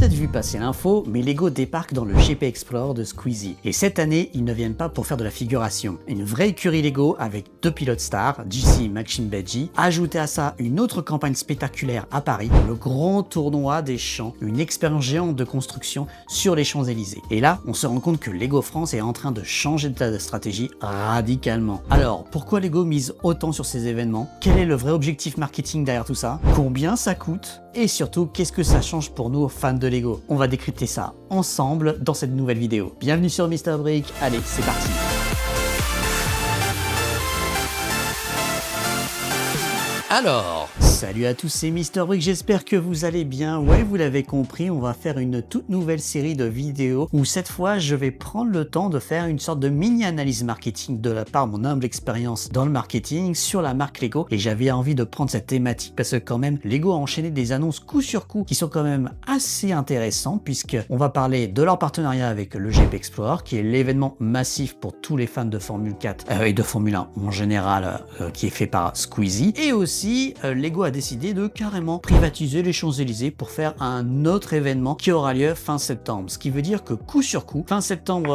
peut-être vu passer l'info, mais Lego débarque dans le GP Explorer de Squeezie. Et cette année, ils ne viennent pas pour faire de la figuration. Une vraie écurie Lego avec 2 pilotes stars, JC et Maxime Badji. Ajoutez à ça une autre campagne spectaculaire à Paris, le grand tournoi des champs, une expérience géante de construction sur les Champs-Élysées. Et là, on se rend compte que Lego France est en train de changer de stratégie radicalement. Alors, pourquoi Lego mise autant sur ces événements? Quel est le vrai objectif marketing derrière tout ça? Combien ça coûte? Et surtout, qu'est-ce que ça change pour nous fans de Lego? On va décrypter ça ensemble dans cette nouvelle vidéo. Bienvenue sur Mr Brick, allez, c'est parti! Alors, salut à tous, c'est Mr Brick, j'espère que vous allez bien. Ouais, vous l'avez compris, on va faire une toute nouvelle série de vidéos où cette fois, je vais prendre le temps de faire une sorte de mini-analyse marketing de la part de mon humble expérience dans le marketing sur la marque Lego. Et j'avais envie de prendre cette thématique parce que quand même, Lego a enchaîné des annonces coup sur coup qui sont quand même assez intéressantes puisqu'on va parler de leur partenariat avec le GP Explorer qui est l'événement massif pour tous les fans de Formule 4 et de Formule 1 en général qui est fait par Squeezie. Et aussi, Lego a décidé de carrément privatiser les Champs-Élysées pour faire un autre événement qui aura lieu fin septembre. Ce qui veut dire que coup sur coup, fin septembre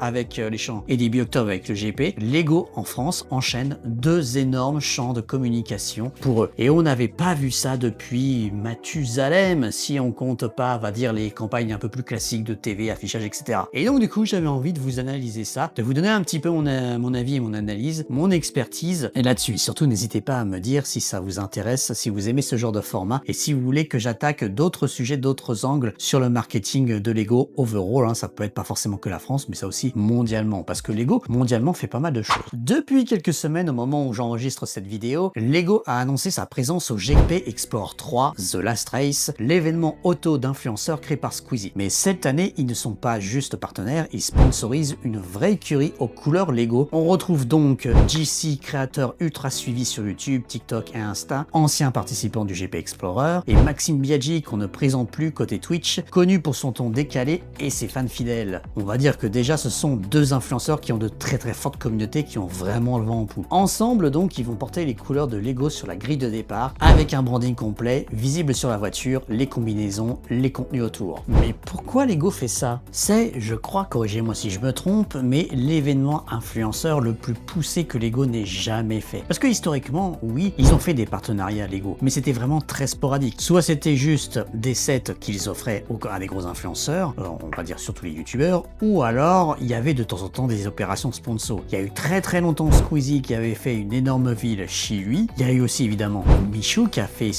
avec les champs et début octobre avec le GP, Lego en France enchaîne 2 énormes champs de communication pour eux. Et on n'avait pas vu ça depuis Mathusalem, si on compte pas, on va dire, les campagnes un peu plus classiques de TV, affichage, etc. Et donc du coup, j'avais envie de vous analyser ça, de vous donner un petit peu mon avis et mon analyse, mon expertise et là-dessus. Surtout, n'hésitez pas à me dire si ça vous intéresse, si vous aimez ce genre de format et si vous voulez que j'attaque d'autres sujets, d'autres angles sur le marketing de Lego overall, hein, ça peut être pas forcément que la France, mais ça aussi mondialement, parce que Lego mondialement fait pas mal de choses. Depuis quelques semaines, au moment où j'enregistre cette vidéo, Lego a annoncé sa présence au GP Explorer 3 The Last Race, l'événement auto d'influenceurs créé par Squeezie. Mais cette année, ils ne sont pas juste partenaires, ils sponsorisent une vraie écurie aux couleurs Lego. On retrouve donc JC, créateur ultra suivi sur YouTube, TikTok et Insta, ancien participant du GP Explorer, et Maxime Badji qu'on ne présente plus côté Twitch, connu pour son ton décalé et ses fans fidèles. On va dire que déjà ce sont 2 influenceurs qui ont de très fortes communautés qui ont vraiment le vent en poupe. Ensemble donc ils vont porter les couleurs de Lego sur la grille de départ avec un branding complet, visible sur la voiture, les combinaisons, les contenus autour. Mais pourquoi Lego fait ça? C'est, je crois, corrigez-moi si je me trompe, mais l'événement influenceur le plus poussé que Lego n'ait jamais fait. Parce que historiquement, oui, ils ont fait des partenariats Lego, mais c'était vraiment très sporadique. Soit c'était juste des sets qu'ils offraient à des gros influenceurs, on va dire surtout les youtubeurs, ou alors il y avait de temps en temps des opérations sponsor. Il y a eu très longtemps Squeezie qui avait fait une énorme ville chez lui. Il y a eu aussi évidemment Michou qui a fait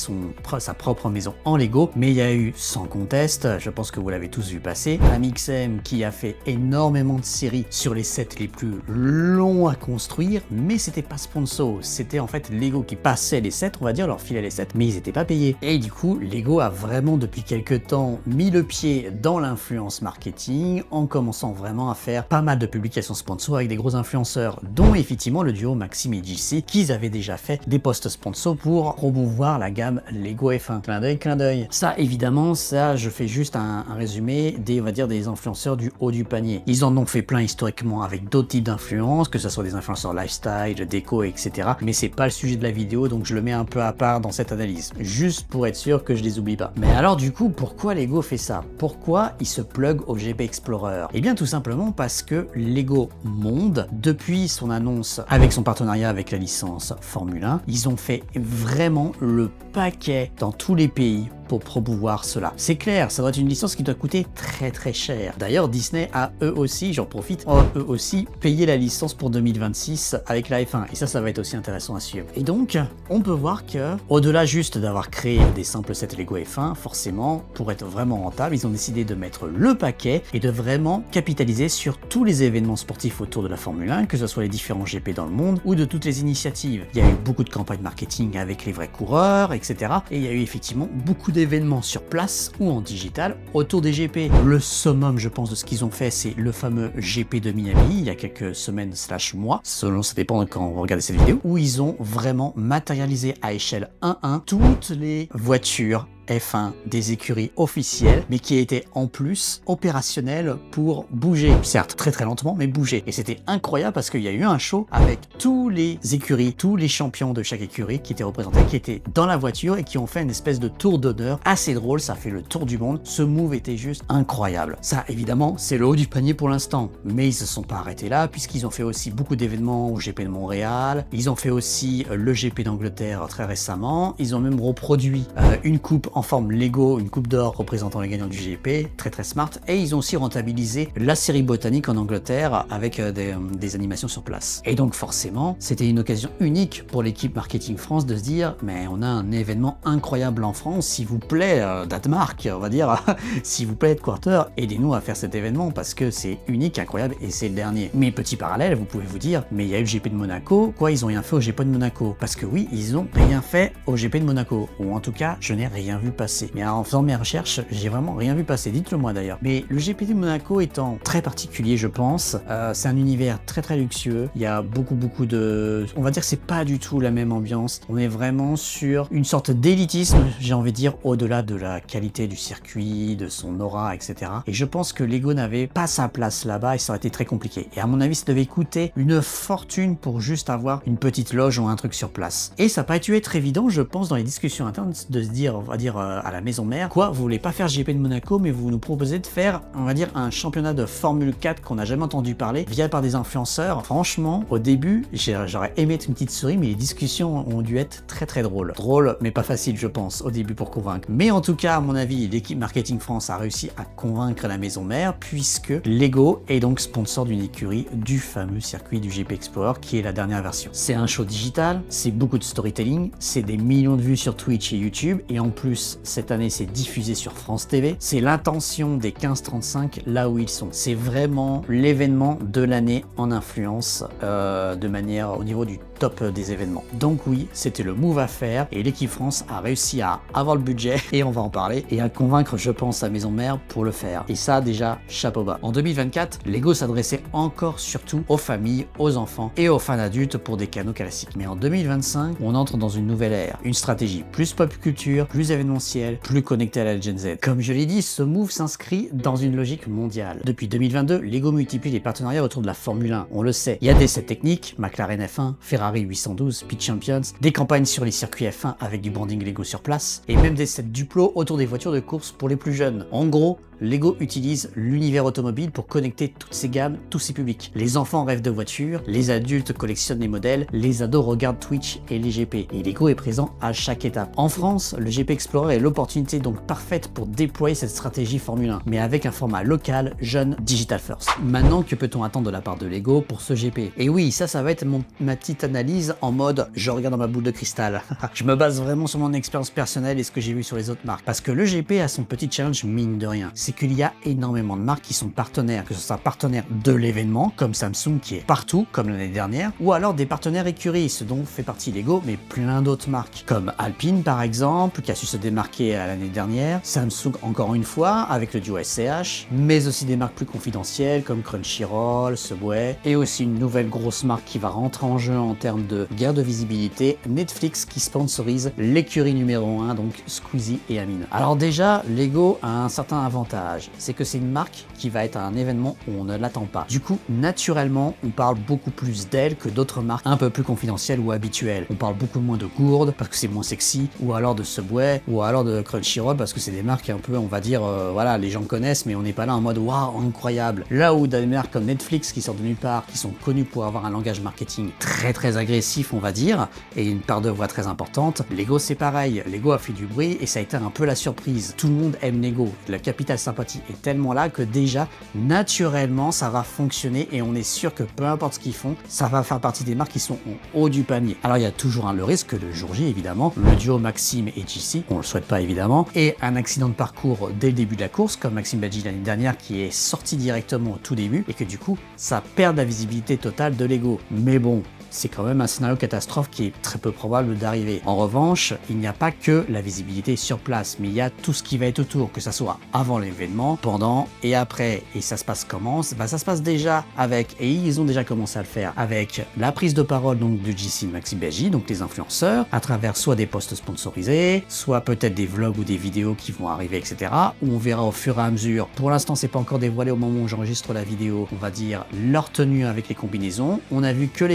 sa propre maison en Lego, mais il y a eu sans conteste, je pense que vous l'avez tous vu passer, Amixem qui a fait énormément de séries sur les sets les plus longs à construire, mais c'était pas sponsor, c'était en fait Lego qui passait les sets, on va dire, leur filait les sets, mais ils étaient pas payés. Et du coup, Lego a vraiment depuis quelques temps mis le pied dans l'influence marketing en commençant vraiment à faire pas mal de publications sponsors avec des gros influenceurs, dont effectivement le duo Maxime et JC, qu'ils avaient déjà fait des posts sponsors pour promouvoir la gamme Lego F1. Clin d'œil. Ça, évidemment, ça, je fais juste un résumé on va dire, des influenceurs du haut du panier. Ils en ont fait plein historiquement avec d'autres types d'influences, que ce soit des influenceurs lifestyle, déco, etc. Mais c'est pas le sujet de la vidéo, donc je le mets un peu à part dans cette analyse, juste pour être sûr que je les oublie pas. Mais alors du coup, pourquoi Lego fait ça? Pourquoi il se plug au GP Explorer? Eh bien tout simplement parce que Lego Monde, depuis son annonce avec son partenariat avec la licence Formule 1, ils ont fait vraiment le paquet dans tous les pays pour promouvoir cela. C'est clair, ça doit être une licence qui doit coûter très cher. D'ailleurs, Disney a eux aussi, j'en profite, eux aussi payé la licence pour 2026 avec la F1. Et ça va être aussi intéressant à suivre. Et donc, on peut voir que, au-delà juste d'avoir créé des simples sets Lego F1, forcément, pour être vraiment rentable, ils ont décidé de mettre le paquet et de vraiment capitaliser sur tous les événements sportifs autour de la Formule 1, que ce soit les différents GP dans le monde ou de toutes les initiatives. Il y a eu beaucoup de campagnes marketing avec les vrais coureurs, etc. Et il y a eu effectivement beaucoup d'événements sur place ou en digital autour des GP. Le summum, je pense, de ce qu'ils ont fait, c'est le fameux GP de Miami, il y a quelques semaines / mois, selon, ça dépend de quand vous regardez cette vidéo, où ils ont vraiment matérialisé à échelle 1-1 toutes les voitures F1 des écuries officielles, mais qui était en plus opérationnel pour bouger. Certes, très très lentement, mais bouger. Et c'était incroyable parce qu'il y a eu un show avec tous les écuries, tous les champions de chaque écurie qui étaient représentés, qui étaient dans la voiture et qui ont fait une espèce de tour d'honneur assez drôle. Ça fait le tour du monde. Ce move était juste incroyable. Ça, évidemment, c'est le haut du panier pour l'instant. Mais ils se sont pas arrêtés là, puisqu'ils ont fait aussi beaucoup d'événements au GP de Montréal. Ils ont fait aussi le GP d'Angleterre très récemment. Ils ont même reproduit une coupe en forme Lego, une coupe d'or représentant les gagnants du GP, très très smart. Et ils ont aussi rentabilisé la série botanique en Angleterre avec des animations sur place. Et donc forcément, c'était une occasion unique pour l'équipe Marketing France de se dire, mais on a un événement incroyable en France, s'il vous plaît, Datmark, on va dire, s'il vous plaît, Headquarter, aidez-nous à faire cet événement parce que c'est unique, incroyable et c'est le dernier. Mais petit parallèle, vous pouvez vous dire, mais il y a eu le GP de Monaco, quoi, ils ont rien fait au GP de Monaco? Parce que oui, ils ont rien fait au GP de Monaco, ou en tout cas, je n'ai rien vu passer. Mais en faisant mes recherches, j'ai vraiment rien vu passer, dites-le moi d'ailleurs. Mais le GP de Monaco étant très particulier, je pense, c'est un univers très très luxueux, il y a beaucoup de... On va dire que c'est pas du tout la même ambiance, on est vraiment sur une sorte d'élitisme, j'ai envie de dire, au-delà de la qualité du circuit, de son aura, etc. Et je pense que Lego n'avait pas sa place là-bas et ça aurait été très compliqué. Et à mon avis, ça devait coûter une fortune pour juste avoir une petite loge ou un truc sur place. Et ça n'a pas dû être évident, je pense, dans les discussions internes, de se dire, on va dire, à la maison mère, quoi, vous voulez pas faire GP de Monaco, mais vous nous proposez de faire, on va dire, un championnat de Formule 4 qu'on n'a jamais entendu parler, via par des influenceurs. Franchement, au début, j'aurais aimé être une petite souris, mais les discussions ont dû être très très drôles. Drôles, mais pas facile, je pense, au début pour convaincre. Mais en tout cas, à mon avis, l'équipe Marketing France a réussi à convaincre la maison mère, puisque Lego est donc sponsor d'une écurie du fameux circuit du GP Explorer, qui est la dernière version. C'est un show digital, c'est beaucoup de storytelling, c'est des millions de vues sur Twitch et YouTube, et en plus, cette année, c'est diffusé sur France TV. C'est l'intention des 15-35 là où ils sont. C'est vraiment l'événement de l'année en influence, de manière au niveau du top des événements. Donc oui, c'était le move à faire et l'équipe France a réussi à avoir le budget, et on va en parler, et à convaincre, je pense, sa maison mère pour le faire. Et ça, déjà, chapeau bas. En 2024, Lego s'adressait encore surtout aux familles, aux enfants et aux fans adultes pour des canaux classiques. Mais en 2025, on entre dans une nouvelle ère, une stratégie plus pop culture, plus événementielle, plus connectée à la Gen Z. Comme je l'ai dit, ce move s'inscrit dans une logique mondiale. Depuis 2022, Lego multiplie les partenariats autour de la Formule 1. On le sait, il y a des sets techniques, McLaren F1, Ferrari 812, Pit Champions, des campagnes sur les circuits F1 avec du branding Lego sur place, et même des sets Duplo autour des voitures de course pour les plus jeunes. En gros, Lego utilise l'univers automobile pour connecter toutes ses gammes, tous ses publics. Les enfants rêvent de voitures, les adultes collectionnent les modèles, les ados regardent Twitch et les GP. Et Lego est présent à chaque étape. En France, le GP Explorer est l'opportunité donc parfaite pour déployer cette stratégie Formule 1, mais avec un format local, jeune, digital first. Maintenant, que peut-on attendre de la part de Lego pour ce GP? Et oui, ça va être ma petite analyse en mode je regarde dans ma boule de cristal. Je me base vraiment sur mon expérience personnelle et ce que j'ai vu sur les autres marques. Parce que le GP a son petit challenge mine de rien. C'est qu'il y a énormément de marques qui sont partenaires, que ce soit partenaires de l'événement, comme Samsung qui est partout, comme l'année dernière, ou alors des partenaires écuries, ce dont fait partie Lego, mais plein d'autres marques, comme Alpine par exemple, qui a su se démarquer à l'année dernière, Samsung encore une fois, avec le duo SCH, mais aussi des marques plus confidentielles, comme Crunchyroll, Subway, et aussi une nouvelle grosse marque qui va rentrer en jeu en termes de guerre de visibilité, Netflix qui sponsorise l'écurie numéro 1, donc Squeezie et Amine. Alors déjà, Lego a un certain avantage, c'est que c'est une marque qui va être à un événement où on ne l'attend pas. Du coup, naturellement, on parle beaucoup plus d'elle que d'autres marques un peu plus confidentielles ou habituelles. On parle beaucoup moins de Gourde parce que c'est moins sexy, ou alors de Subway, ou alors de Crunchyroll parce que c'est des marques un peu, on va dire, voilà, les gens connaissent, mais on n'est pas là en mode waouh, incroyable. Là où des marques comme Netflix qui sortent de nulle part, qui sont connues pour avoir un langage marketing très très agressif, on va dire, et une part de voix très importante, Lego c'est pareil. Lego a fait du bruit et ça a été un peu la surprise. Tout le monde aime Lego. La capitale sympathie est tellement là que déjà, naturellement, ça va fonctionner et on est sûr que peu importe ce qu'ils font, ça va faire partie des marques qui sont en haut du panier. Alors il y a toujours le risque que le jour J, évidemment, le duo Maxime et JC, on le souhaite pas évidemment, ait un accident de parcours dès le début de la course, comme Maxime Badji l'année dernière qui est sorti directement au tout début et que du coup, ça perd la visibilité totale de Lego. Mais bon, c'est quand même un scénario catastrophe qui est très peu probable d'arriver. En revanche, il n'y a pas que la visibilité sur place, mais il y a tout ce qui va être autour, que ça soit avant l'événement, pendant et après. Et ça se passe comment? Ça se passe déjà avec, et ils ont déjà commencé à le faire, avec la prise de parole donc de JC Maxi BJ, donc les influenceurs, à travers soit des posts sponsorisés, soit peut-être des vlogs ou des vidéos qui vont arriver, etc. Où on verra au fur et à mesure. Pour l'instant, c'est pas encore dévoilé au moment où j'enregistre la vidéo, on va dire leur tenue avec les combinaisons. On a vu que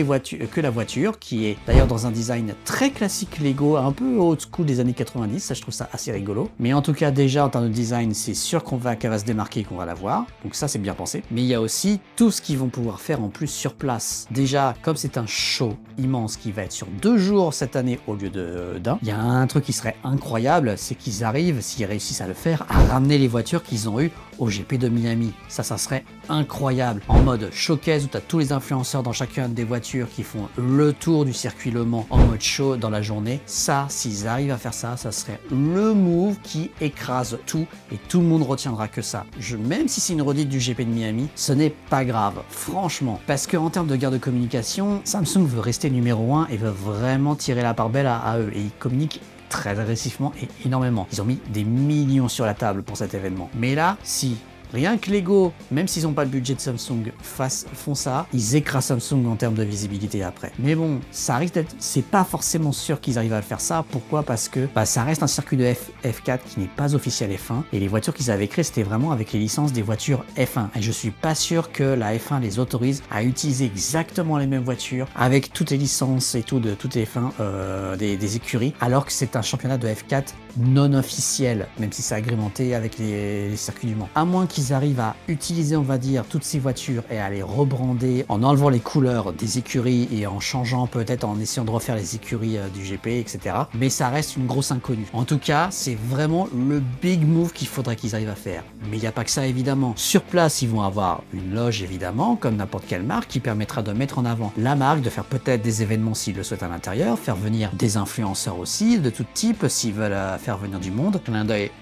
la voiture, qui est d'ailleurs dans un design très classique Lego, un peu old school des années 90, ça je trouve ça assez rigolo. Mais en tout cas, déjà en termes de design, c'est sûr qu'elle va se démarquer et qu'on va la voir. Donc ça, c'est bien pensé. Mais il y a aussi tout ce qu'ils vont pouvoir faire en plus sur place. Déjà, comme c'est un show immense qui va être sur 2 jours cette année au lieu d'un, il y a un truc qui serait incroyable, c'est qu'ils arrivent, s'ils réussissent à le faire, à ramener les voitures qu'ils ont eues au GP de Miami. Ça serait incroyable. En mode showcase où tu as tous les influenceurs dans chacune des voitures qui font le tour du circuit Le Mans en mode show dans la journée. Ça, s'ils arrivent à faire ça, ça serait le move qui écrase tout et tout le monde retiendra que ça. Même si c'est une redite du GP de Miami, ce n'est pas grave, franchement. Parce qu'en termes de guerre de communication, Samsung veut rester numéro 1 et veut vraiment tirer la part belle à eux. Et ils communiquent très agressivement et énormément. Ils ont mis des millions sur la table pour cet événement. Mais là, si rien que Lego, même s'ils n'ont pas le budget de Samsung, font ça, ils écrasent Samsung en termes de visibilité après. Mais bon, ça risque d'être... C'est pas forcément sûr qu'ils arrivent à faire ça. Pourquoi? Parce que ça reste un circuit de F4 qui n'est pas officiel F1. Et les voitures qu'ils avaient créées, c'était vraiment avec les licences des voitures F1. Et je suis pas sûr que la F1 les autorise à utiliser exactement les mêmes voitures avec toutes les licences et tout de toutes les F1 des écuries, alors que c'est un championnat de F4 non officiel, même si c'est agrémenté avec les circuits du Mans. À moins qu'ils arrivent à utiliser, on va dire, toutes ces voitures et à les rebrander en enlevant les couleurs des écuries et en changeant peut-être, en essayant de refaire les écuries du GP, etc. Mais ça reste une grosse inconnue. En tout cas, c'est vraiment le big move qu'il faudrait qu'ils arrivent à faire. Mais il n'y a pas que ça, évidemment. Sur place, ils vont avoir une loge, évidemment, comme n'importe quelle marque, qui permettra de mettre en avant la marque, de faire peut-être des événements s'ils le souhaitent à l'intérieur, faire venir des influenceurs aussi, de tout type, s'ils veulent faire venir du monde.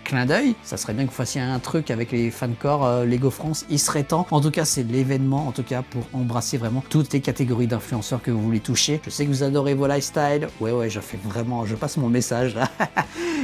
Clin d'œil, ça serait bien que vous fassiez un truc avec les fancore Lego France, il serait temps. En tout cas, c'est l'événement, en tout cas, pour embrasser vraiment toutes les catégories d'influenceurs que vous voulez toucher. Je sais que vous adorez vos lifestyles. Ouais, je passe mon message là.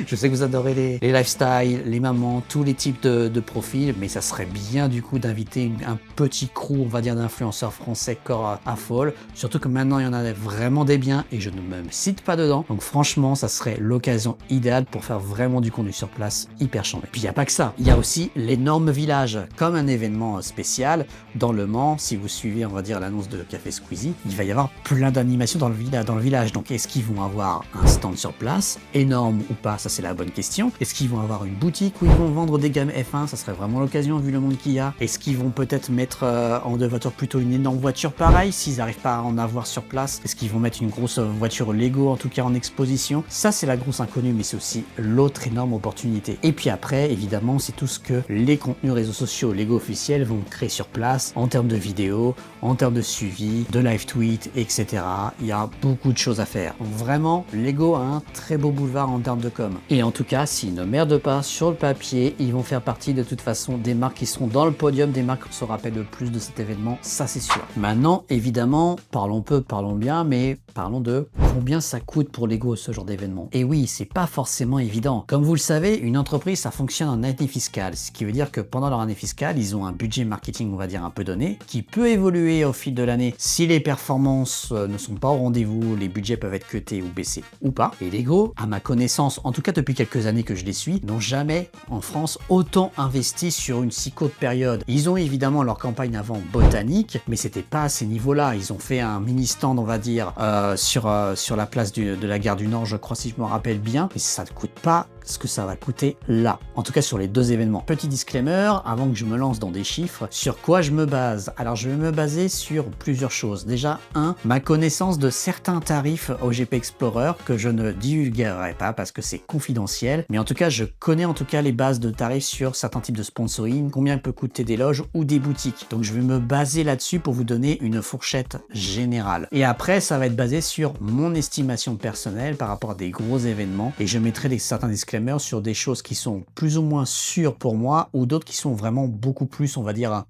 Je sais que vous adorez les lifestyles, les mamans, tous les types de profils, mais ça serait bien du coup d'inviter un petit crew, on va dire, d'influenceurs français corps à folle. Surtout que maintenant, il y en a vraiment des biens et je ne me cite pas dedans. Donc franchement, ça serait l'occasion idéale pour faire vraiment du contenu sur place hyper chambé. Puis il n'y a pas que ça, il y a aussi l'énorme village, comme un événement spécial dans Le Mans. Si vous suivez, on va dire, l'annonce de Café Squeezie, il va y avoir plein d'animations dans le village. Donc est-ce qu'ils vont avoir un stand sur place, énorme ou pas? Ça c'est la bonne question. Est-ce qu'ils vont avoir une boutique où ils vont vendre des gammes F1? Ça serait vraiment l'occasion vu le monde qu'il y a. Est-ce qu'ils vont peut-être mettre en devanture plutôt une énorme voiture pareille s'ils n'arrivent pas à en avoir sur place? Est-ce qu'ils vont mettre une grosse voiture Lego en tout cas en exposition? Ça c'est la grosse inconnue, mais c'est aussi l'autre énorme opportunité. Et puis après, évidemment, c'est tout ce que les contenus réseaux sociaux Lego officiels vont créer sur place en termes de vidéos, en termes de suivi, de live tweet, etc. Il y a beaucoup de choses à faire. Donc vraiment, Lego a un très beau boulevard en termes de com. Et en tout cas, s'ils ne merdent pas sur le papier, ils vont faire partie de toute façon des marques qui seront dans le podium, des marques qui se rappellent le plus de cet événement, ça c'est sûr. Maintenant, évidemment, parlons peu, parlons bien, mais parlons de combien ça coûte pour Lego ce genre d'événement. Et oui, c'est pas forcément évident. Comme vous le savez, une entreprise, ça fonctionne en année fiscale, ce qui veut dire que pendant leur année fiscale, ils ont un budget marketing, on va dire, un peu donné, qui peut évoluer au fil de l'année. Si les performances ne sont pas au rendez-vous, les budgets peuvent être cutés ou baissés ou pas. Et Lego, à ma connaissance, en tout cas depuis quelques années que je les suis, n'ont jamais, en France, autant investi sur une si courte période. Ils ont évidemment leur campagne avant botanique, mais c'était pas à ces niveaux-là. Ils ont fait un mini stand, on va dire, sur la place de la gare du Nord, je crois, si je me rappelle bien, mais ça ne coûte pas ce que ça va coûter là, en tout cas sur les 2 événements. Petit disclaimer, avant que je me lance dans des chiffres, sur quoi je me base? Alors je vais me baser sur plusieurs choses. Déjà, ma connaissance de certains tarifs au GP Explorer que je ne divulguerai pas parce que c'est confidentiel, mais en tout cas je connais en tout cas les bases de tarifs sur certains types de sponsoring, combien peut coûter des loges ou des boutiques. Donc je vais me baser là-dessus pour vous donner une fourchette générale. Et après ça va être basé sur mon estimation personnelle par rapport à des gros événements et je mettrai certains disclaimers sur des choses qui sont plus ou moins sûres pour moi ou d'autres qui sont vraiment beaucoup plus, on va dire,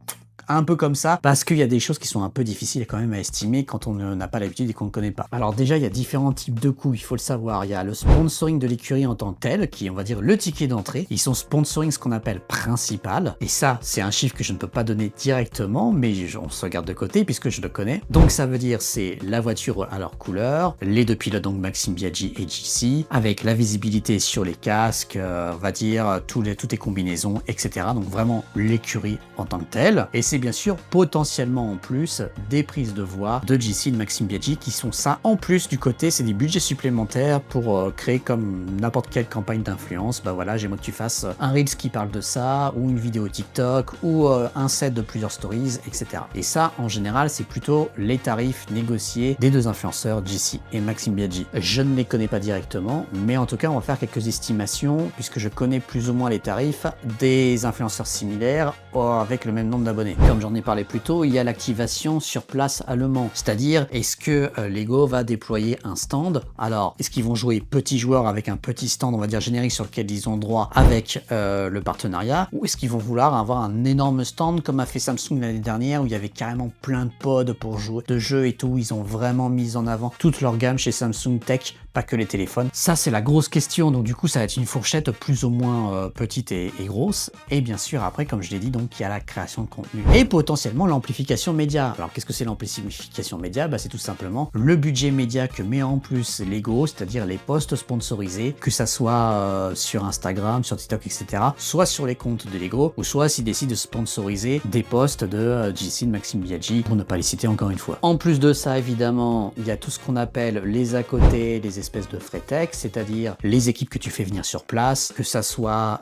un peu comme ça, parce qu'il y a des choses qui sont un peu difficiles quand même à estimer quand on n'a pas l'habitude et qu'on ne connaît pas. Alors déjà, il y a différents types de coûts, il faut le savoir. Il y a le sponsoring de l'écurie en tant que tel, qui est, on va dire, le ticket d'entrée. Ils sont sponsoring ce qu'on appelle principal, et ça, c'est un chiffre que je ne peux pas donner directement, mais on se regarde de côté puisque je le connais. Donc ça veut dire c'est la voiture à leur couleur, les deux pilotes, donc Maxime Biaggi et JC, avec la visibilité sur les casques, on va dire, toutes les combinaisons, etc. Donc vraiment l'écurie en tant que telle. Et c'est bien sûr potentiellement en plus des prises de voix de JC et de Maxime Biaggi qui sont ça en plus du côté, c'est des budgets supplémentaires pour créer comme n'importe quelle campagne d'influence. Bah voilà, j'aimerais que tu fasses un Reels qui parle de ça, ou une vidéo TikTok, ou un set de plusieurs stories, etc. Et ça, en général, c'est plutôt les tarifs négociés des deux influenceurs, JC et Maxime Biaggi. Je ne les connais pas directement, mais en tout cas, on va faire quelques estimations, puisque je connais plus ou moins les tarifs des influenceurs similaires avec le même nombre d'abonnés. Comme j'en ai parlé plus tôt, il y a l'activation sur place à Le Mans, c'est-à-dire est-ce que Lego va déployer un stand? Alors, est-ce qu'ils vont jouer petits joueurs avec un petit stand, on va dire générique, sur lequel ils ont droit avec le partenariat, ou est-ce qu'ils vont vouloir avoir un énorme stand comme a fait Samsung l'année dernière, où il y avait carrément plein de pods pour jouer de jeux et tout. Ils ont vraiment mis en avant toute leur gamme chez Samsung Tech, pas que les téléphones. Ça, c'est la grosse question. Donc du coup, ça va être une fourchette plus ou moins petite et grosse. Et bien sûr, après, comme je l'ai dit, donc il y a la création de contenu et potentiellement l'amplification média. Alors qu'est-ce que c'est l'amplification média? Bah, c'est tout simplement le budget média que met en plus Lego, c'est-à-dire les posts sponsorisés, que ça soit sur Instagram, sur TikTok, etc., soit sur les comptes de Lego, ou soit s'ils décident de sponsoriser des posts de JC, de Maxime Biaggi, pour ne pas les citer encore une fois. En plus de ça, évidemment, il y a tout ce qu'on appelle les à côté, les espèces de frais tech, c'est-à-dire les équipes que tu fais venir sur place, que ça soit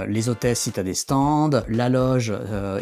les hôtesses si tu as des stands, la loge,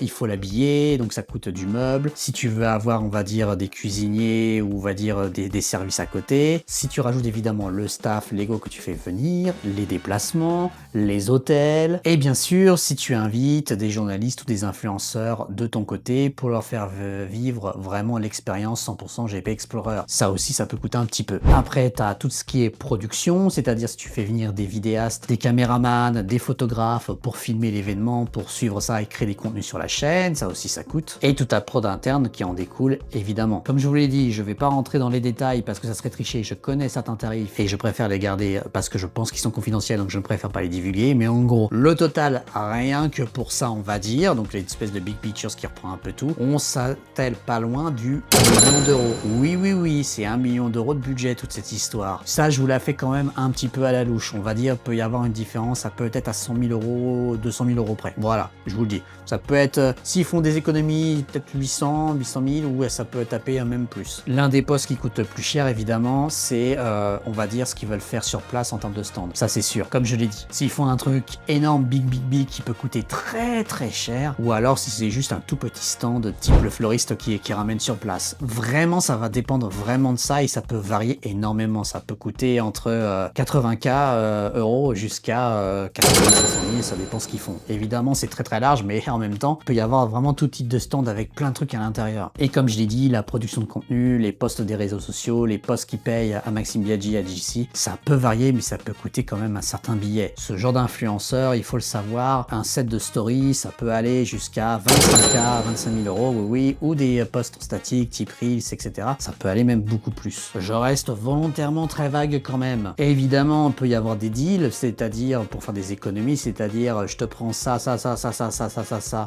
il faut l'habiller, donc ça coûte du meuble. Si tu veux avoir, on va dire, des cuisiniers ou on va dire des services à côté, si tu rajoutes évidemment le staff Lego que tu fais venir, les déplacements, les hôtels, et bien sûr, si tu invites des journalistes ou des influenceurs de ton côté pour leur faire vivre vraiment l'expérience 100% GP Explorer. Ça aussi, ça peut coûter un petit peu. Après, tu as tout ce qui est production, c'est-à-dire si tu fais venir des vidéastes, des caméramans, des photographes pour filmer l'événement, pour suivre ça et créer des contenus sur la chaîne, ça aussi ça coûte. Et toute ta prod interne qui en découle, évidemment. Comme je vous l'ai dit, je vais pas rentrer dans les détails parce que ça serait tricher, je connais certains tarifs et je préfère les garder parce que je pense qu'ils sont confidentiels, donc je ne préfère pas les divulguer, mais en gros, le total, rien que pour ça, on va dire, donc l'espèce de big pictures qui reprend un peu tout, on s'attelle pas loin du 1 million d'euros. Oui, c'est 1 million d'euros de budget, toute cette histoire. Ça, je vous la fais quand même un petit peu à la louche. On va dire, peut y avoir une différence, ça peut être à 100 000 euros, 200 000 euros près. Voilà, je vous le dis. Ça peut être, s'ils font des économies, peut-être 800 000, ou ça peut taper même plus. L'un des postes qui coûte le plus cher, évidemment, c'est, on va dire, ce qu'ils veulent faire sur place en termes de stand. Ça, c'est sûr. Comme je l'ai dit, s'ils font un truc énorme, big, qui peut coûter très cher, ou alors si c'est juste un tout petit stand, type le fleuriste qui ramène sur place. Vraiment, ça va dépendre vraiment de ça et ça peut varier énormément. Ça peut coûter entre 80K euros jusqu'à 80 000, 500 000, ça dépend ce qu'ils font. Évidemment, c'est très large, mais en même temps, il peut y avoir vraiment tout type de stand avec plein de trucs à l'intérieur. Et comme je l'ai dit, la production de contenu, les posts des réseaux sociaux, les posts qui payent à Maxime Biaggi, à JC, ça peut varier, mais ça peut coûter quand même un certain billet. Ce genre d'influenceur, il faut le savoir, un set de stories, ça peut aller jusqu'à 25K, 25 000 euros, oui, ou des posts statiques, type Reels, etc. Ça peut aller même beaucoup plus. Je reste volontairement très vague quand même. Et évidemment, il peut y avoir des deals, c'est-à-dire pour faire des économies, c'est-à-dire je te prends ça.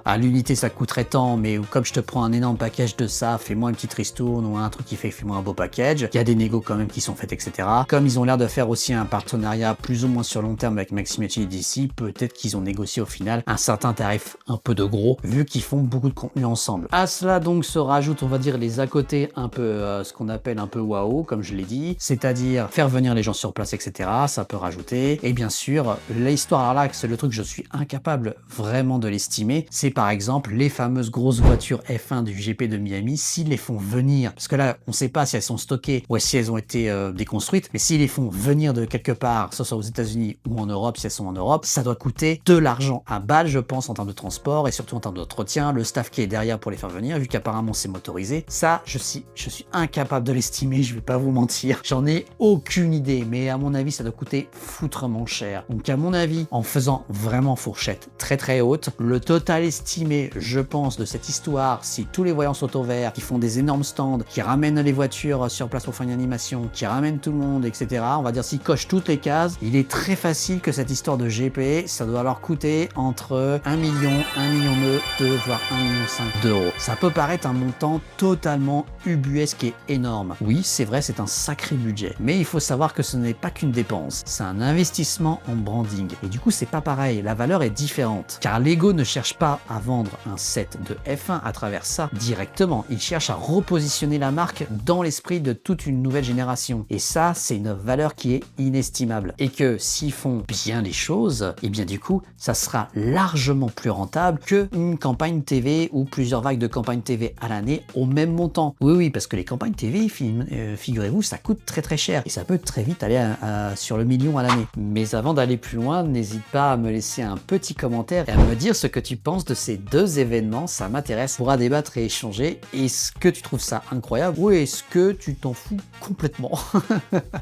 À l'unité, ça coûterait tant, mais comme je te prends un énorme package de ça, fais-moi une petite ristourne ou un truc qui fait fais-moi un beau package. Il y a des négos quand même qui sont faits, etc. Comme ils ont l'air de faire aussi un partenariat plus ou moins sur long terme avec Maxime Biaggi d'ici, peut-être qu'ils ont négocié au final un certain tarif un peu de gros, vu qu'ils font beaucoup de contenu ensemble. À cela donc se rajoute, on va dire, les à côté un peu, ce qu'on appelle un peu waouh, comme je l'ai dit, c'est-à-dire faire venir les gens sur place, etc. Ça peut rajouter. Et bien sûr, l'histoire là, c'est le truc que je suis incapable vraiment de l'estimer, c'est par exemple les fameuses grosses voitures F1 du GP de Miami, s'ils les font venir, parce que là, on sait pas si elles sont stockées ou si elles ont été déconstruites, mais s'ils les font venir de quelque part, que ce soit aux États-Unis ou en Europe, si elles sont en Europe, ça doit coûter de l'argent à balle, je pense, en termes de transport et surtout en termes d'entretien, le staff qui est derrière pour les faire venir, vu qu'apparemment c'est motorisé. Ça, je suis incapable de l'estimer, je vais pas vous mentir. J'en ai aucune idée, mais à mon avis, ça doit coûter foutrement cher. Donc à mon avis, en faisant vraiment fourchette très haute, le total estimé, je pense de cette histoire, si tous les voyants sont au vert, qui font des énormes stands, qui ramènent les voitures sur place pour faire une animation, qui ramènent tout le monde, etc. On va dire s'ils cochent toutes les cases, il est très facile que cette histoire de GP, ça doit leur coûter entre 1 million, 1 million 2, voire 1 million 5 d'euros. Ça peut paraître un montant totalement ubuesque et énorme. Oui, c'est vrai, c'est un sacré budget. Mais il faut savoir que ce n'est pas qu'une dépense, c'est un investissement en branding. Et du coup, c'est pas pareil, la valeur est différente. Car Lego ne cherche pas à vendre un set de F1 à travers ça directement. Il cherche à repositionner la marque dans l'esprit de toute une nouvelle génération. Et ça, c'est une valeur qui est inestimable. Et que s'ils font bien les choses, et bien du coup, ça sera largement plus rentable qu'une campagne TV ou plusieurs vagues de campagnes TV à l'année au même montant. Oui, parce que les campagnes TV, figurez-vous, ça coûte très très cher. Et ça peut très vite aller sur le million à l'année. Mais avant d'aller plus loin, n'hésite pas à me laisser un petit commentaire et à me dire ce que tu penses de ces deux événements. Ça m'intéresse. On pourra débattre et échanger. Est-ce que tu trouves ça incroyable ou est-ce que tu t'en fous complètement?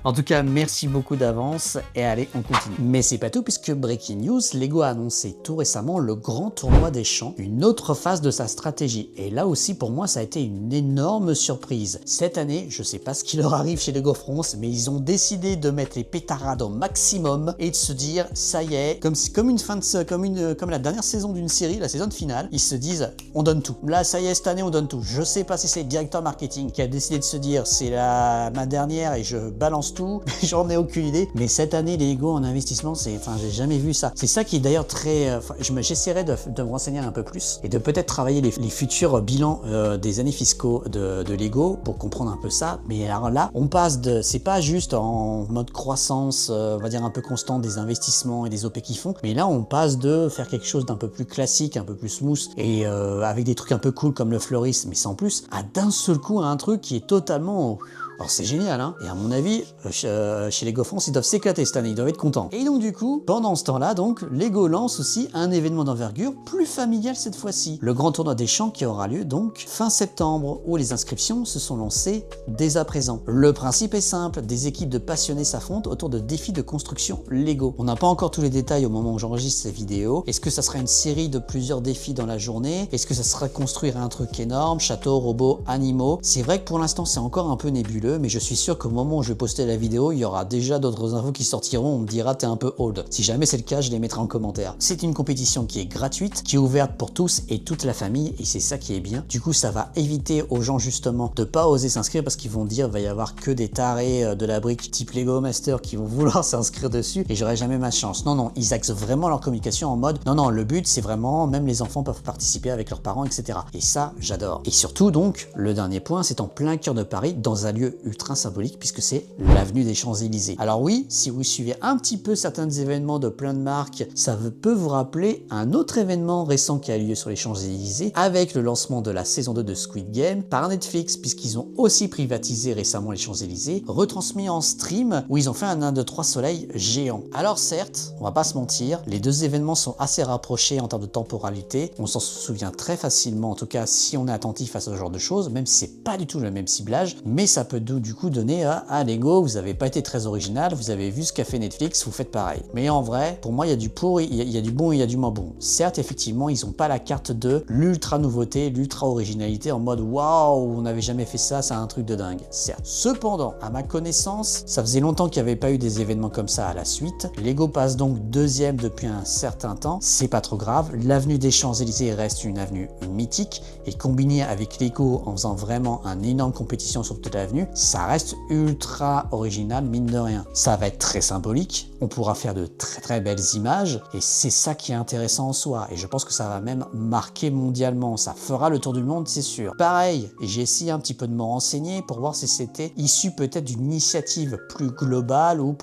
En tout cas, merci beaucoup d'avance et allez, on continue. Mais c'est pas tout puisque Breaking News, Lego a annoncé tout récemment le grand tournoi des champs, une autre phase de sa stratégie. Et là aussi, pour moi, ça a été une énorme surprise. Cette année, je sais pas ce qui leur arrive chez Lego France, mais ils ont décidé de mettre les pétarades au maximum et de se dire, ça y est, comme la dernière saison d'une série, la saison finale, ils se disent, on donne tout. Là, ça y est, cette année, on donne tout. Je sais pas si c'est le directeur marketing qui a décidé de se dire, c'est ma dernière et je balance tout. J'en ai aucune idée. Mais cette année, les Lego en investissement, j'ai jamais vu ça. C'est ça qui est d'ailleurs très, j'essaierai de me renseigner un peu plus et de peut-être travailler les futurs bilans des années fiscaux de Lego pour comprendre un peu ça. Mais alors là, on passe c'est pas juste en mode croissance, on va dire un peu constant des investissements et des OP qu'ils font, mais là on passe de faire quelque chose d'un peu plus classique, un peu plus smooth et avec des trucs un peu cool comme le fleurisme, mais sans plus, à d'un seul coup à un truc qui est totalement... Alors c'est génial, hein. Et à mon avis, chez Lego France, ils doivent s'éclater cette année, ils doivent être contents. Et donc du coup, pendant ce temps-là, donc, Lego lance aussi un événement d'envergure plus familial cette fois-ci. Le grand tournoi des champs qui aura lieu donc fin septembre, où les inscriptions se sont lancées dès à présent. Le principe est simple, des équipes de passionnés s'affrontent autour de défis de construction Lego. On n'a pas encore tous les détails au moment où j'enregistre cette vidéo. Est-ce que ça sera une série de plusieurs défis dans la journée? Est-ce que ça sera construire un truc énorme, château, robots, animaux? C'est vrai que pour l'instant, c'est encore un peu nébuleux, mais je suis sûr qu'au moment où je vais poster la vidéo, il y aura déjà d'autres infos qui sortiront, on me dira t'es un peu old. Si jamais c'est le cas, je les mettrai en commentaire. C'est une compétition qui est gratuite, qui est ouverte pour tous et toute la famille, et c'est ça qui est bien. Du coup, ça va éviter aux gens justement de pas oser s'inscrire parce qu'ils vont dire va y avoir que des tarés de la brique type Lego Master qui vont vouloir s'inscrire dessus et j'aurai jamais ma chance. Non, ils axent vraiment leur communication en mode non, le but c'est vraiment, même les enfants peuvent participer avec leurs parents, etc. Et ça, j'adore. Et surtout donc, le dernier point, c'est en plein cœur de Paris, dans un lieu ultra symbolique puisque c'est l'avenue des Champs-Élysées. Alors oui, si vous suivez un petit peu certains événements de plein de marques, ça peut vous rappeler un autre événement récent qui a lieu sur les Champs-Élysées avec le lancement de la saison 2 de Squid Game par Netflix puisqu'ils ont aussi privatisé récemment les Champs-Élysées, retransmis en stream où ils ont fait un 1, 2, 3 soleil géant. Alors certes, on va pas se mentir, les deux événements sont assez rapprochés en termes de temporalité, on s'en souvient très facilement, en tout cas si on est attentif à ce genre de choses, même si c'est pas du tout le même ciblage, mais ça peut du coup donner à Lego, vous avez pas été très original, vous avez vu ce qu'a fait Netflix, vous faites pareil. Mais en vrai, pour moi, il y a du pour, il y a du bon et il y a du moins bon. Certes, effectivement, ils ont pas la carte de l'ultra nouveauté, l'ultra originalité en mode waouh, on n'avait jamais fait ça, c'est un truc de dingue. Certes. Cependant, à ma connaissance, ça faisait longtemps qu'il n'y avait pas eu des événements comme ça à la suite. Lego passe donc deuxième depuis un certain temps, c'est pas trop grave. L'avenue des Champs-Élysées reste une avenue mythique et combinée avec Lego en faisant vraiment une énorme compétition sur toute l'avenue, ça reste ultra original mine de rien. Ça va être très symbolique, on pourra faire de très très belles images et c'est ça qui est intéressant en soi et je pense que ça va même marquer mondialement, ça fera le tour du monde c'est sûr. Pareil, j'ai essayé un petit peu de me renseigner pour voir si c'était issu peut-être d'une initiative plus globale ou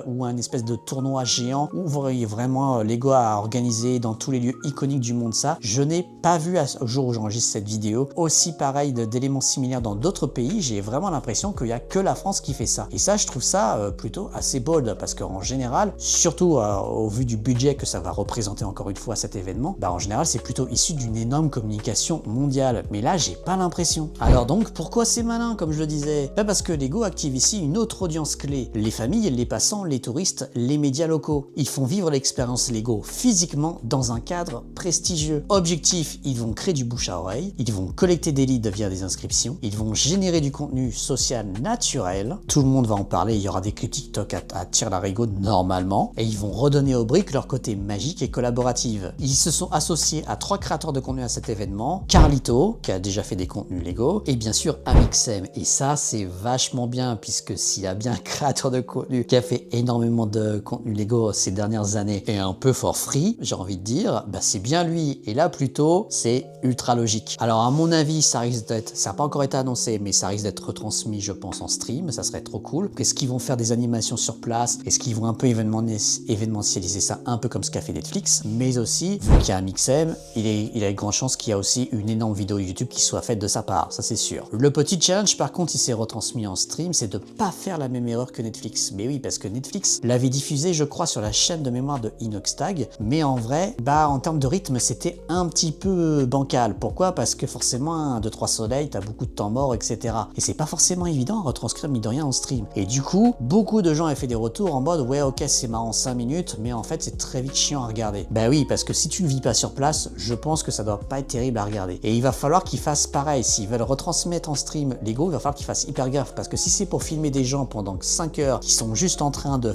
ou un espèce de tournoi géant où vous voyez vraiment Lego a organisé dans tous les lieux iconiques du monde ça. Je n'ai pas vu au jour où j'enregistre cette vidéo aussi pareil d'éléments similaires dans d'autres pays, j'ai vraiment l'impression qu'il n'y a que la France qui fait ça. Et ça, je trouve ça plutôt assez bold parce qu'en général, surtout au vu du budget que ça va représenter encore une fois cet événement, bah en général c'est plutôt issu d'une énorme communication mondiale. Mais là j'ai pas l'impression. Alors donc pourquoi c'est malin comme je le disais? Bah parce que Lego active ici une autre audience clé. Les familles, les passants, les touristes, les médias locaux. Ils font vivre l'expérience Lego physiquement dans un cadre prestigieux. Objectif, ils vont créer du bouche à oreille, ils vont collecter des leads via des inscriptions, ils vont générer du contenu social naturel. Tout le monde va en parler, il y aura des clips TikTok à tire-larigot normalement, et ils vont redonner aux briques leur côté magique et collaboratif. Ils se sont associés à 3 créateurs de contenu à cet événement. Carlito, qui a déjà fait des contenus Lego, et bien sûr Amixem. Et ça, c'est vachement bien, puisque s'il y a bien un créateur de contenu qui a fait énormément de contenu Lego ces dernières années, et un peu for free, j'ai envie de dire, bah c'est bien lui. Et là, plutôt, c'est ultra logique. Alors, à mon avis, ça risque d'être, ça n'a pas encore été annoncé, mais ça risque d'être retransmis, je pense, en stream. Ça serait trop cool. Est-ce qu'ils vont faire des animations sur place? Est-ce qu'ils vont un peu événementialiser ça, un peu comme ce qu'a fait Netflix? Mais aussi, vu qu'il y a un Mixem, il a de grandes chances qu'il y a aussi une énorme vidéo YouTube qui soit faite de sa part. Ça, c'est sûr. Le petit challenge, par contre, il s'est retransmis en stream, c'est de pas faire la même erreur que Netflix. Mais oui, parce que Netflix l'avait diffusé, je crois, sur la chaîne de mémoire de Inoxtag. Mais en vrai, bah, en termes de rythme, c'était un petit peu bancal. Pourquoi? Parce que forcément, 1, 2, 3 soleils, t'as beaucoup de temps mort, etc. Et c'est pas forcément évident à retranscrire, mine de rien, en stream. Et du coup, beaucoup de gens avaient fait des retours en mode, ouais, ok, c'est marrant 5 minutes, mais en fait, c'est très vite chiant à regarder. Bah oui, parce que si tu ne vis pas sur place, je pense que ça doit pas être terrible à regarder. Et il va falloir qu'ils fassent pareil. S'ils veulent retransmettre en stream Lego, il va falloir qu'ils fassent hyper gaffe. Parce que si c'est pour filmer des gens pendant 5 heures qui sont juste en train de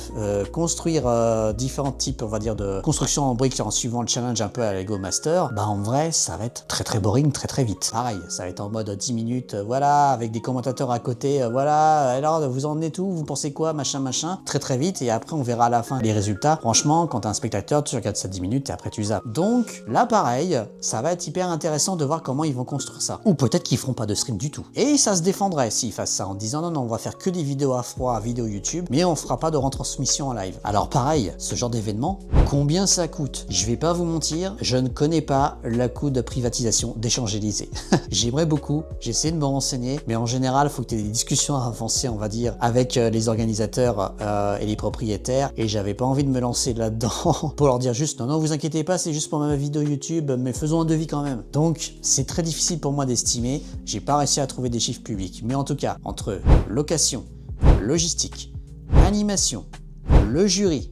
construire différents types, on va dire, de construction en briques en suivant le challenge un peu à Lego Master, bah en vrai, ça va être très très boring très vite. Pareil, ça va être en mode 10 minutes, voilà, avec des commentateurs à côté, voilà, alors vous en emmenez où, vous pensez quoi, machin, très vite, et après on verra à la fin les résultats. Franchement, quand t'es un spectateur, tu regardes ça 10 minutes et après tu zappes. Donc là, pareil, ça va être hyper intéressant de voir comment ils vont construire ça. Ou peut-être qu'ils feront pas de stream du tout. Et ça se défendrait s'ils fassent ça en disant non, on va faire que des vidéos à froid, vidéos YouTube, mais on fera pas de retransmission en live. Alors pareil, ce genre d'événement, combien ça coûte? Je vais pas vous mentir, je ne connais pas le coût de privatisation des Champs-Élysées. J'aimerais beaucoup, j'essaie de me renseigner, mais en général, il faut que tu aies des discussions avancées, on va dire, avec les organisateurs et les propriétaires, et j'avais pas envie de me lancer là-dedans pour leur dire juste non, vous inquiétez pas, c'est juste pour ma vidéo YouTube, mais faisons un devis quand même. Donc, c'est très difficile pour moi d'estimer, j'ai pas réussi à trouver des chiffres publics, mais en tout cas, entre location, logistique, animation, le jury,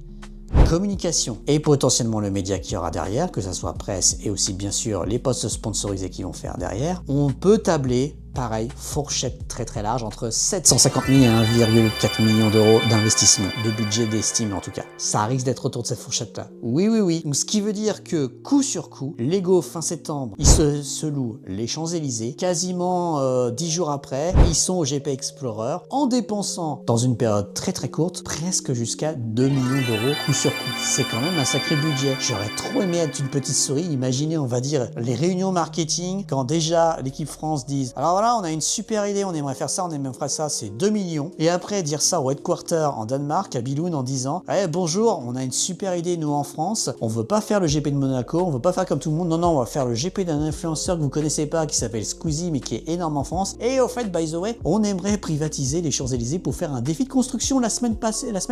communication et potentiellement le média qu'il y aura derrière, que ça soit presse et aussi bien sûr les posts sponsorisés qu'ils vont faire derrière, on peut tabler, pareil, fourchette très large, entre 750 000 et 1,4 million d'euros d'investissement, de budget d'estime en tout cas. Ça risque d'être autour de cette fourchette-là. Oui. Donc ce qui veut dire que coup sur coup, Lego fin septembre, ils se louent les Champs-Élysées, quasiment 10 jours après, ils sont au GP Explorer, en dépensant dans une période très courte, presque jusqu'à 2 millions d'euros coup sur coup. C'est quand même un sacré budget. J'aurais trop aimé être une petite souris, imaginez, on va dire, les réunions marketing, quand déjà l'équipe France dise, alors voilà, on a une super idée, on aimerait faire ça, on aimerait faire ça, c'est 2 millions. Et après, dire ça au headquarter en Danemark, à Billund, en disant, bonjour, on a une super idée, nous, en France, on veut pas faire le GP de Monaco, on veut pas faire comme tout le monde, non, on va faire le GP d'un influenceur que vous connaissez pas, qui s'appelle Squeezie, mais qui est énorme en France. Et au fait, by the way, on aimerait privatiser les Champs-Élysées pour faire un défi de construction la semaine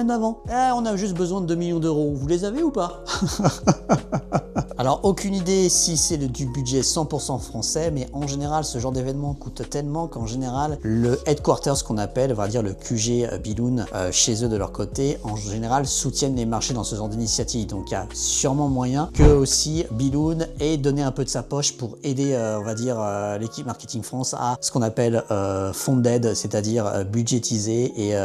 d'avant. On a juste besoin de 2 millions d'euros. Vous les avez ou pas? Alors, aucune idée si c'est du budget 100% français, mais en général, ce genre d'événement coûte tellement qu'en général, le headquarters, ce qu'on appelle, on va dire le QG Billund, chez eux de leur côté, en général, soutiennent les marchés dans ce genre d'initiative. Donc, il y a sûrement moyen que aussi Billund ait donné un peu de sa poche pour aider, on va dire, l'équipe Marketing France à ce qu'on appelle funded, c'est-à-dire budgétiser et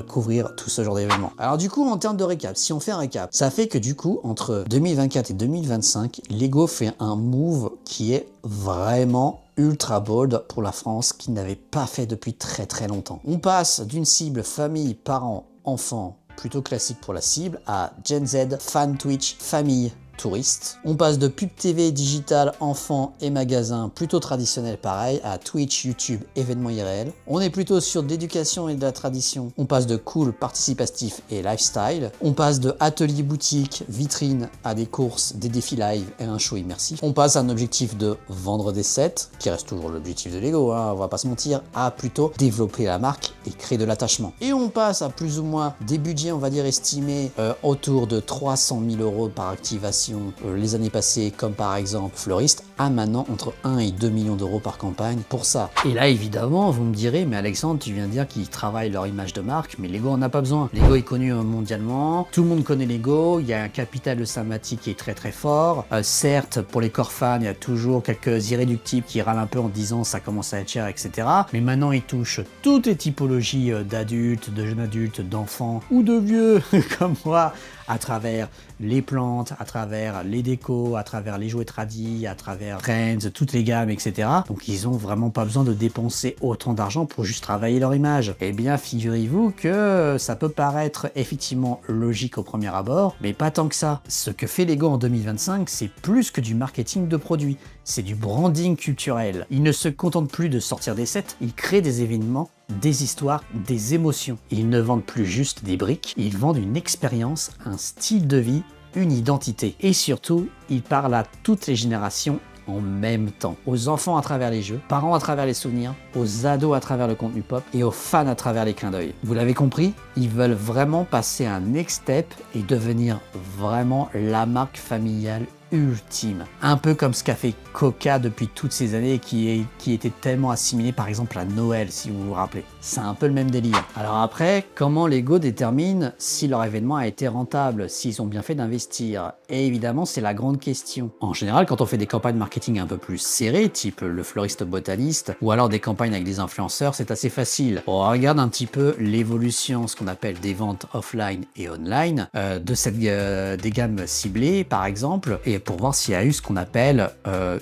couvrir tout ce genre d'événements. Alors, du coup, en termes de récap, si on fait un récap, ça fait que du coup, entre 2024 et 2025, Lego fait un move qui est vraiment ultra bold pour la France, qui n'avait pas fait depuis très longtemps. On passe d'une cible famille, parents, enfants, plutôt classique pour la cible, à Gen Z, fan Twitch, famille, touriste. On passe de pub TV, digital, enfants et magasins plutôt traditionnels pareil, à Twitch, YouTube, événements IRL. On est plutôt sur de l'éducation et de la tradition. On passe de cool, participatif et lifestyle. On passe de atelier boutique, vitrine à des courses, des défis live et un show immersif. On passe à un objectif de vendre des sets, qui reste toujours l'objectif de Lego, on va pas se mentir, à plutôt développer la marque et créer de l'attachement. Et on passe à plus ou moins des budgets, on va dire, estimés autour de 300 000 € par activation les années passées, comme par exemple Fleuriste, à maintenant entre 1 et 2 millions d'euros par campagne pour ça. Et là, évidemment, vous me direz, mais Alexandre, tu viens de dire qu'ils travaillent leur image de marque, mais Lego en a pas besoin. Lego est connu mondialement, tout le monde connaît Lego, il y a un capital de sympathie qui est très très fort. Certes, pour les corps fans, il y a toujours quelques irréductibles qui râlent un peu en disant ça commence à être cher, etc. Mais maintenant, ils touchent toutes les typologies d'adultes, de jeunes adultes, d'enfants ou de vieux comme moi, à travers les plantes, à travers les décos, à travers les jouets tradis, à travers Trends, toutes les gammes, etc. Donc ils ont vraiment pas besoin de dépenser autant d'argent pour juste travailler leur image. Eh bien, figurez-vous que ça peut paraître effectivement logique au premier abord, mais pas tant que ça. Ce que fait Lego en 2025, c'est plus que du marketing de produits, c'est du branding culturel. Ils ne se contentent plus de sortir des sets, ils créent des événements, des histoires, des émotions. Ils ne vendent plus juste des briques, ils vendent une expérience, un style de vie, une identité. Et surtout, ils parlent à toutes les générations en même temps. Aux enfants à travers les jeux, parents à travers les souvenirs, aux ados à travers le contenu pop et aux fans à travers les clins d'œil. Vous l'avez compris, ils veulent vraiment passer un next step et devenir vraiment la marque familiale ultime. Un peu comme ce qu'a fait Coca depuis toutes ces années qui était tellement assimilé par exemple à Noël, si vous vous rappelez. C'est un peu le même délire. Alors après, comment Lego détermine si leur événement a été rentable, s'ils ont bien fait d'investir? Et évidemment, c'est la grande question. En général, quand on fait des campagnes marketing un peu plus serrées, type le fleuriste botaniste, ou alors des campagnes avec des influenceurs, c'est assez facile. On regarde un petit peu l'évolution, ce qu'on appelle des ventes offline et online, des gammes ciblées par exemple, et pour voir s'il y a eu ce qu'on appelle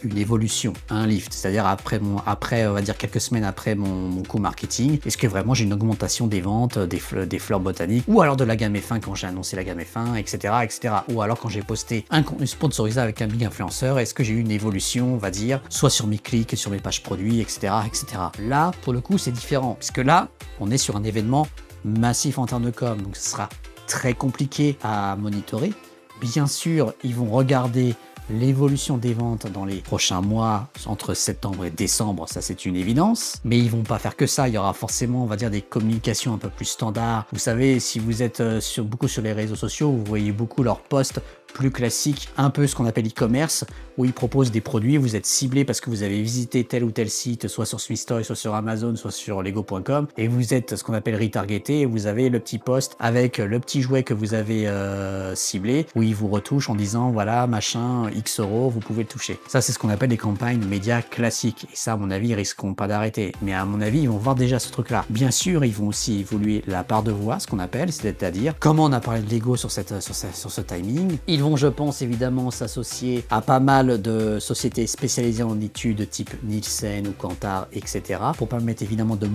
une évolution, un lift, c'est-à-dire après on va dire quelques semaines après mon coup marketing, est-ce que vraiment j'ai une augmentation des ventes des fleurs botaniques, ou alors de la gamme F1 quand j'ai annoncé la gamme F1, etc., etc., ou alors quand j'ai posté un contenu sponsorisé avec un big influenceur, est-ce que j'ai eu une évolution, on va dire, soit sur mes clics, sur mes pages produits, etc., etc. Là, pour le coup, c'est différent, puisque là, on est sur un événement massif en termes de com, donc ce sera très compliqué à monitorer. Bien sûr, ils vont regarder l'évolution des ventes dans les prochains mois, entre septembre et décembre, ça c'est une évidence. Mais ils vont pas faire que ça, il y aura forcément, on va dire, des communications un peu plus standards. Vous savez, si vous êtes beaucoup sur les réseaux sociaux, vous voyez beaucoup leurs posts plus classiques, un peu ce qu'on appelle e-commerce, où ils proposent des produits, vous êtes ciblé parce que vous avez visité tel ou tel site, soit sur Smithtoy, soit sur Amazon, soit sur lego.com, et vous êtes ce qu'on appelle retargeté, et vous avez le petit post avec le petit jouet que vous avez ciblé, où ils vous retouchent en disant, voilà, machin, X euros, vous pouvez le toucher. Ça, c'est ce qu'on appelle des campagnes médias classiques, et ça, à mon avis, ils risqueront pas d'arrêter. Mais à mon avis, ils vont voir déjà ce truc-là. Bien sûr, ils vont aussi évoluer la part de voix, ce qu'on appelle, c'est-à-dire, comment on a parlé de Lego sur ce timing. Ils vont, je pense, évidemment s'associer à pas mal de sociétés spécialisées en études type Nielsen ou Kantar, etc. pour permettre évidemment de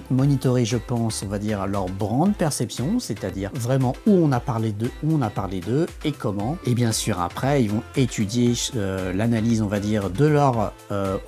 monitorer, je pense, on va dire, leur brand perception, c'est-à-dire vraiment où on a parlé d'eux et comment. Et bien sûr, après, ils vont étudier l'analyse, on va dire, de leur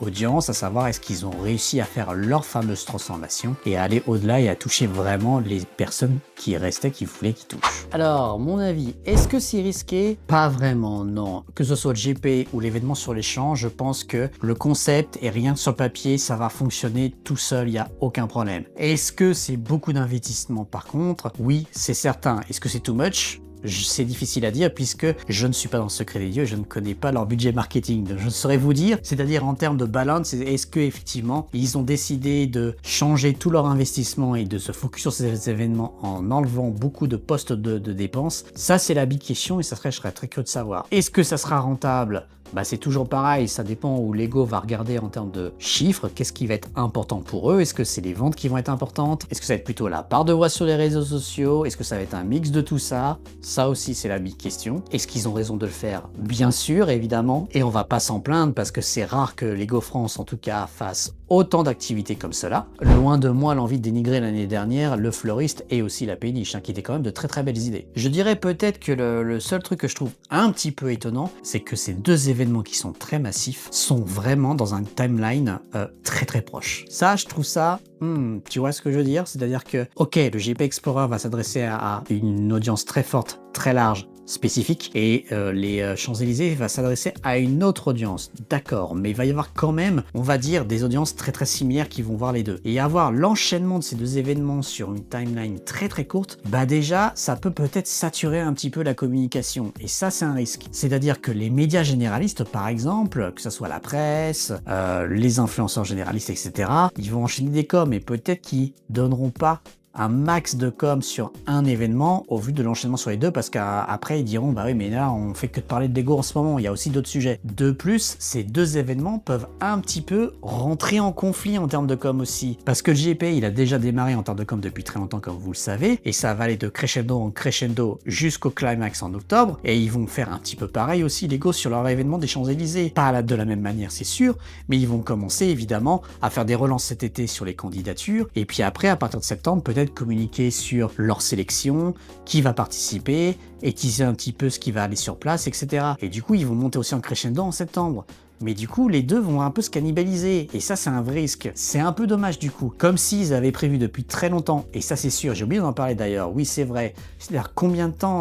audience, à savoir est-ce qu'ils ont réussi à faire leur fameuse transformation et à aller au-delà et à toucher vraiment les personnes qui restaient, qui voulaient qu'ils touchent. Alors, mon avis, est-ce que c'est risqué? Pas vraiment, non. Que ce soit le GP ou l'événement sur les champs, je pense que le concept et rien que sur le papier, ça va fonctionner tout seul, il n'y a aucun problème. Est-ce que c'est beaucoup d'investissement par contre? Oui, c'est certain. Est-ce que c'est too much? C'est difficile à dire puisque je ne suis pas dans le secret des dieux, je ne connais pas leur budget marketing. Donc je ne saurais vous dire, c'est-à-dire en termes de balance, est-ce que effectivement ils ont décidé de changer tout leur investissement et de se focus sur ces événements en enlevant beaucoup de postes de dépenses? Ça, c'est la big question et je serais très curieux de savoir. Est-ce que ça sera rentable? Bah, c'est toujours pareil, ça dépend où Lego va regarder en termes de chiffres, qu'est-ce qui va être important pour eux, est-ce que c'est les ventes qui vont être importantes, est-ce que ça va être plutôt la part de voix sur les réseaux sociaux, est-ce que ça va être un mix de tout ça? Ça aussi c'est la big question. Est-ce qu'ils ont raison de le faire? Bien sûr, évidemment, et on va pas s'en plaindre parce que c'est rare que Lego France en tout cas fasse autant d'activités comme cela. Loin de moi l'envie de dénigrer l'année dernière le fleuriste et aussi la péniche, qui étaient quand même de très très belles idées. Je dirais peut-être que le seul truc que je trouve un petit peu étonnant, c'est que ces deux événements qui sont très massifs sont vraiment dans un timeline très très proche. Ça, je trouve ça, tu vois ce que je veux dire? C'est-à-dire que, ok, le GP Explorer va s'adresser à une audience très forte, très large, spécifique, et les Champs-Élysées va s'adresser à une autre audience, d'accord, mais il va y avoir quand même, on va dire, des audiences très très similaires qui vont voir les deux. Et avoir l'enchaînement de ces deux événements sur une timeline très très courte, bah déjà, ça peut peut-être saturer un petit peu la communication, et ça c'est un risque. C'est-à-dire que les médias généralistes, par exemple, que ce soit la presse, les influenceurs généralistes, etc., ils vont enchaîner des coms, et peut-être qu'ils donneront pas un max de com sur un événement au vu de l'enchaînement sur les deux, parce qu'après ils diront bah oui mais là on fait que de parler de Lego en ce moment, il y a aussi d'autres sujets. De plus, ces deux événements peuvent un petit peu rentrer en conflit en termes de com aussi, parce que le GP il a déjà démarré en termes de com depuis très longtemps comme vous le savez, et ça va aller de crescendo en crescendo jusqu'au climax en octobre, et ils vont faire un petit peu pareil aussi Lego sur leur événement des Champs-Élysées. Pas de la même manière c'est sûr, mais ils vont commencer évidemment à faire des relances cet été sur les candidatures, et puis après à partir de septembre peut-être communiquer sur leur sélection, qui va participer, et teaser un petit peu ce qui va aller sur place, etc. Et du coup, ils vont monter aussi en crescendo en septembre. Mais du coup, les deux vont un peu se cannibaliser, et ça c'est un vrai risque. C'est un peu dommage du coup, comme s'ils avaient prévu depuis très longtemps, et ça c'est sûr, j'ai oublié d'en parler d'ailleurs, oui c'est vrai, c'est-à-dire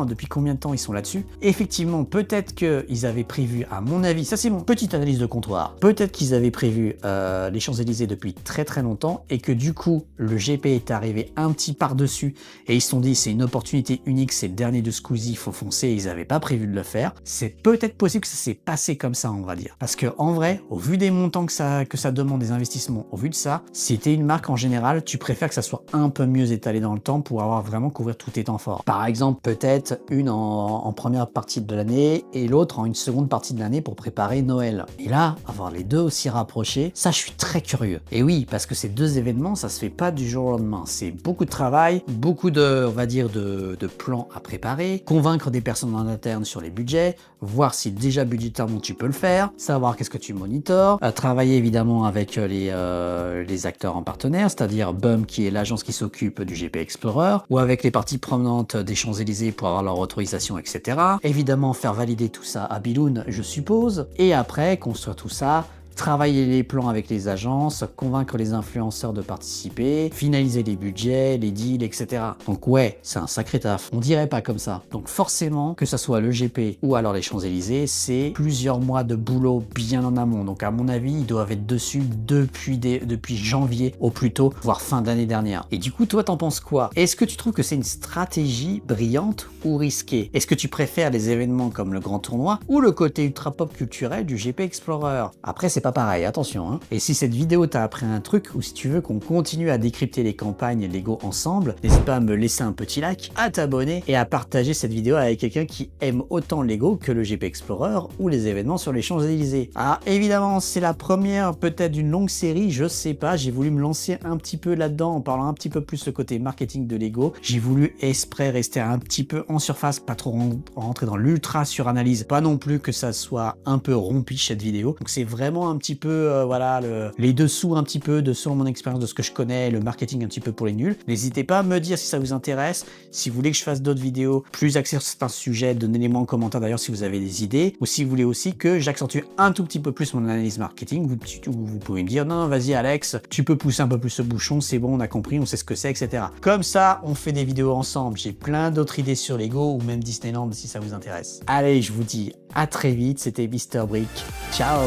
depuis combien de temps ils sont là-dessus. Effectivement, peut-être qu'ils avaient prévu, à mon avis, ça c'est mon petite analyse de comptoir, peut-être qu'ils avaient prévu les Champs-Élysées depuis très très longtemps, et que du coup, le GP est arrivé un petit par-dessus, et ils se sont dit c'est une opportunité unique, c'est le dernier de Squeezie, il faut foncer, et ils n'avaient pas prévu de le faire. C'est peut-être possible que ça s'est passé comme ça, on va dire. Parce que en vrai, au vu des montants que ça demande, des investissements, au vu de ça, si t'es une marque en général, tu préfères que ça soit un peu mieux étalé dans le temps pour avoir vraiment couvrir tous tes temps forts. Par exemple, peut-être une en première partie de l'année et l'autre en une seconde partie de l'année pour préparer Noël. Et là, avoir les deux aussi rapprochés, ça je suis très curieux. Et oui, parce que ces deux événements, ça se fait pas du jour au lendemain. C'est beaucoup de travail, beaucoup de, on va dire, de plans à préparer, convaincre des personnes en interne sur les budgets, voir si déjà budgétairement tu peux le faire, savoir qu'est-ce que tu monitores, travailler évidemment avec les acteurs en partenaire, c'est-à-dire BUM qui est l'agence qui s'occupe du GP Explorer, ou avec les parties prenantes des Champs-Élysées pour avoir leur autorisation, etc. Évidemment faire valider tout ça à Biloun, je suppose, et après construire tout ça, travailler les plans avec les agences, convaincre les influenceurs de participer, finaliser les budgets, les deals, etc. Donc ouais, c'est un sacré taf. On dirait pas comme ça. Donc forcément, que ça soit le GP ou alors les Champs-Élysées, c'est plusieurs mois de boulot bien en amont. Donc à mon avis, ils doivent être dessus depuis janvier au plus tôt, voire fin d'année dernière. Et du coup, toi, t'en penses quoi? Est-ce que tu trouves que c'est une stratégie brillante ou risquée? Est-ce que tu préfères les événements comme le grand tournoi ou le côté ultra pop culturel du GP Explorer? Après, c'est pas pareil, attention. Et si cette vidéo t'a appris un truc, ou si tu veux qu'on continue à décrypter les campagnes Lego ensemble, n'hésite pas à me laisser un petit like, à t'abonner et à partager cette vidéo avec quelqu'un qui aime autant Lego que le GP Explorer ou les événements sur les Champs-Élysées. Ah, évidemment, c'est la première peut-être d'une longue série, je sais pas, j'ai voulu me lancer un petit peu là-dedans en parlant un petit peu plus le côté marketing de Lego. J'ai voulu exprès rester un petit peu en surface, pas trop rentrer dans l'ultra suranalyse, pas non plus que ça soit un peu rompiche cette vidéo. Donc c'est vraiment un petit peu, voilà, les dessous un petit peu de selon mon expérience, de ce que je connais, le marketing un petit peu pour les nuls. N'hésitez pas à me dire si ça vous intéresse, si vous voulez que je fasse d'autres vidéos plus axées sur certains sujets, donnez-les-moi en commentaire d'ailleurs si vous avez des idées, ou si vous voulez aussi que j'accentue un tout petit peu plus mon analyse marketing, vous pouvez me dire non, vas-y Alex, tu peux pousser un peu plus ce bouchon, c'est bon, on a compris, on sait ce que c'est, etc. Comme ça, on fait des vidéos ensemble. J'ai plein d'autres idées sur Lego ou même Disneyland si ça vous intéresse. Allez, je vous dis à très vite, c'était Mr. Brick. Ciao!